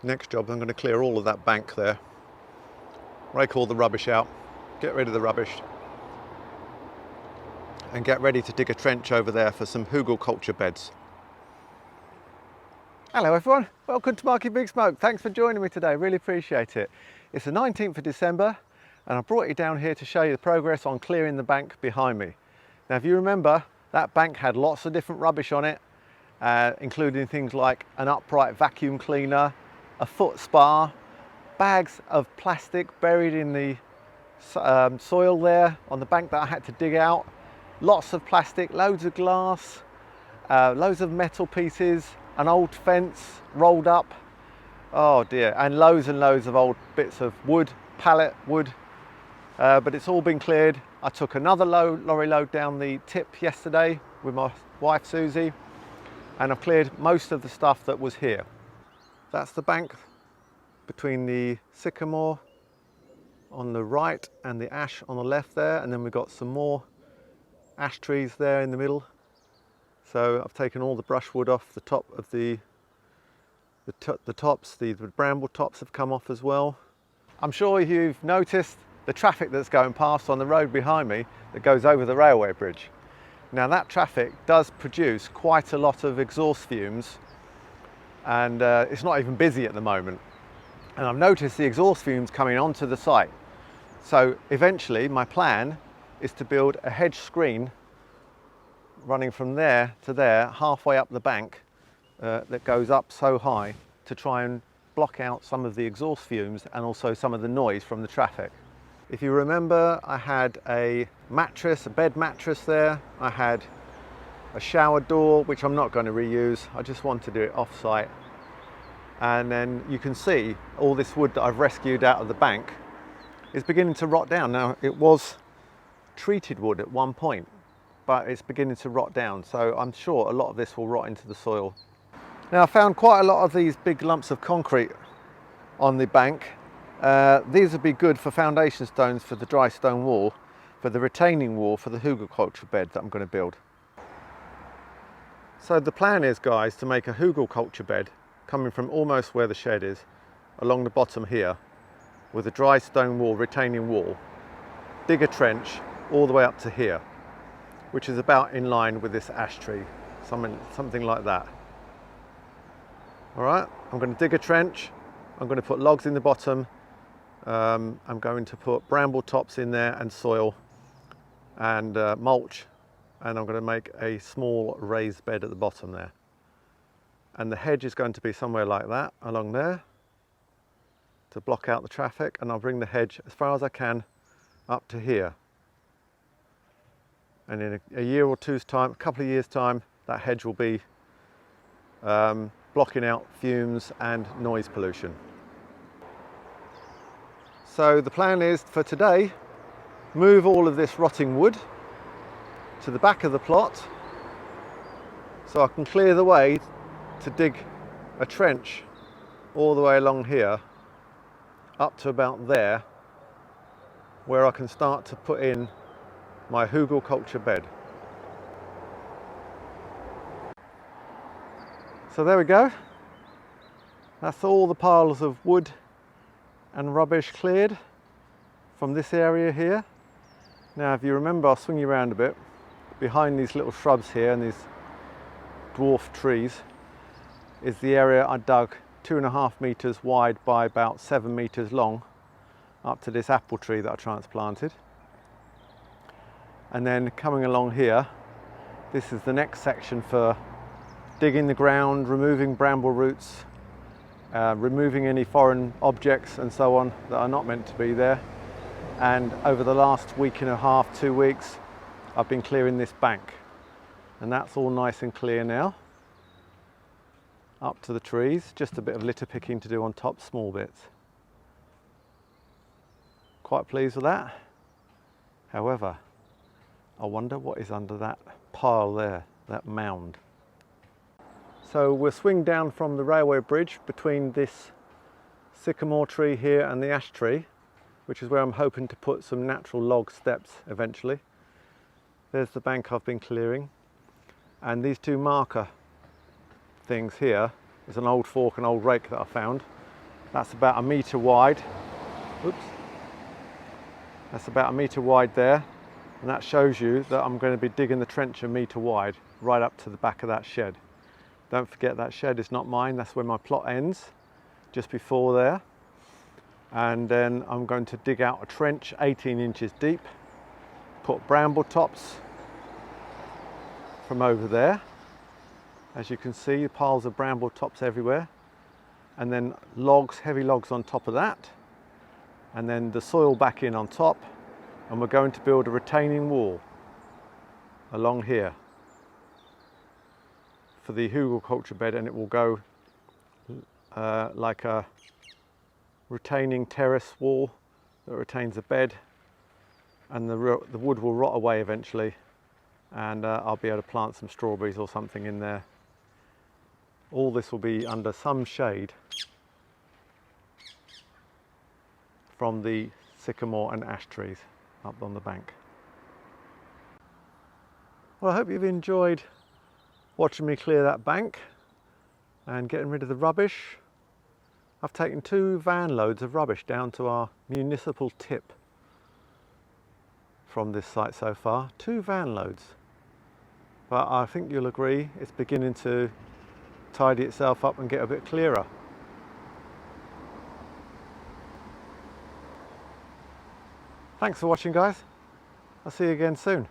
Next job, I'm going to clear all of that bank there, rake all the rubbish out, get rid of the rubbish, and get ready to dig a trench over there for some hugelkultur beds. Hello everyone, welcome to Marky Big Smoke. Thanks for joining me today, really appreciate it. It's the 19th of December and I brought you down here to show you the progress on clearing the bank behind me. Now if you remember, that bank had lots of different rubbish on it, including things like an upright vacuum cleaner, a foot spa, bags of plastic buried in the soil there on the bank that I had to dig out, lots of plastic, loads of glass, loads of metal pieces, an old fence rolled up, oh dear, and loads of old bits of wood, pallet wood, but it's all been cleared. I took another lorry load down the tip yesterday with my wife Susie, and I've cleared most of the stuff that was here. That's the bank between the sycamore on the right and the ash on the left there, and then we've got some more ash trees there in the middle. So I've taken all the brushwood off the top of the tops, the bramble tops have come off as well. I'm sure you've noticed the traffic that's going past on the road behind me that goes over the railway bridge. Now that traffic does produce quite a lot of exhaust fumes, and it's not even busy at the moment. And I've noticed the exhaust fumes coming onto the site. So eventually my plan is to build a hedge screen running from there to there, halfway up the bank, that goes up so high to try and block out some of the exhaust fumes and also some of the noise from the traffic. If you remember, I had a mattress, a bed mattress there. I had a shower door, which I'm not going to reuse. I just want to do it off-site. And then you can see all this wood that I've rescued out of the bank is beginning to rot down. Now, it was treated wood at one point, but it's beginning to rot down. So I'm sure a lot of this will rot into the soil. Now, I found quite a lot of these big lumps of concrete on the bank. These would be good for foundation stones for the dry stone wall, for the retaining wall for the hugelkultur bed that I'm going to build. So the plan is, guys, to make a hugelkultur bed coming from almost where the shed is, along the bottom here, with a dry stone wall, retaining wall, dig a trench all the way up to here, which is about in line with this ash tree, something like that. All right, I'm going to dig a trench, I'm going to put logs in the bottom, I'm going to put bramble tops in there and soil and mulch, and I'm going to make a small raised bed at the bottom there. And the hedge is going to be somewhere like that, along there, to block out the traffic, and I'll bring the hedge as far as I can up to here. And in a year or two's time, a couple of years' time, that hedge will be blocking out fumes and noise pollution. So the plan is for today, move all of this rotting wood to the back of the plot so I can clear the way to dig a trench all the way along here up to about there, where I can start to put in my hugelkultur bed. So there we go. That's all the piles of wood and rubbish cleared from this area here. Now if you remember, I'll swing you around a bit. Behind these little shrubs here and these dwarf trees is the area I dug 2.5 meters wide by about 7 meters long up to this apple tree that I transplanted. And then coming along here, this is the next section for digging the ground, removing bramble roots, removing any foreign objects and so on that are not meant to be there. And over the last week and a half, 2 weeks, I've been clearing this bank. And that's all nice and clear now. Up to the trees, just a bit of litter picking to do on top, small bits. Quite pleased with that. However, I wonder what is under that pile there, that mound. So we'll swing down from the railway bridge between this sycamore tree here and the ash tree, which is where I'm hoping to put some natural log steps eventually. There's the bank I've been clearing, and these two marker things here is an old fork and old rake that I found. That's about 1 metre wide. Oops. That's about 1 metre wide there. And that shows you that I'm going to be digging the trench 1 metre wide right up to the back of that shed. Don't forget that shed is not mine, that's where my plot ends, just before there. And then I'm going to dig out a trench 18 inches deep, put bramble tops from over there. As you can see, piles of bramble tops everywhere. And then logs, heavy logs on top of that. And then the soil back in on top. And we're going to build a retaining wall along here for the hugelkultur bed, and it will go like a retaining terrace wall that retains the bed, and the wood will rot away eventually, and I'll be able to plant some strawberries or something in there. All this will be under some shade from the sycamore and ash trees up on the bank. Well, I hope you've enjoyed watching me clear that bank and getting rid of the rubbish. I've taken 2 van loads of rubbish down to our municipal tip from this site so far. 2 van loads. But I think you'll agree it's beginning to tidy itself up and get a bit clearer. Thanks for watching, guys. I'll see you again soon.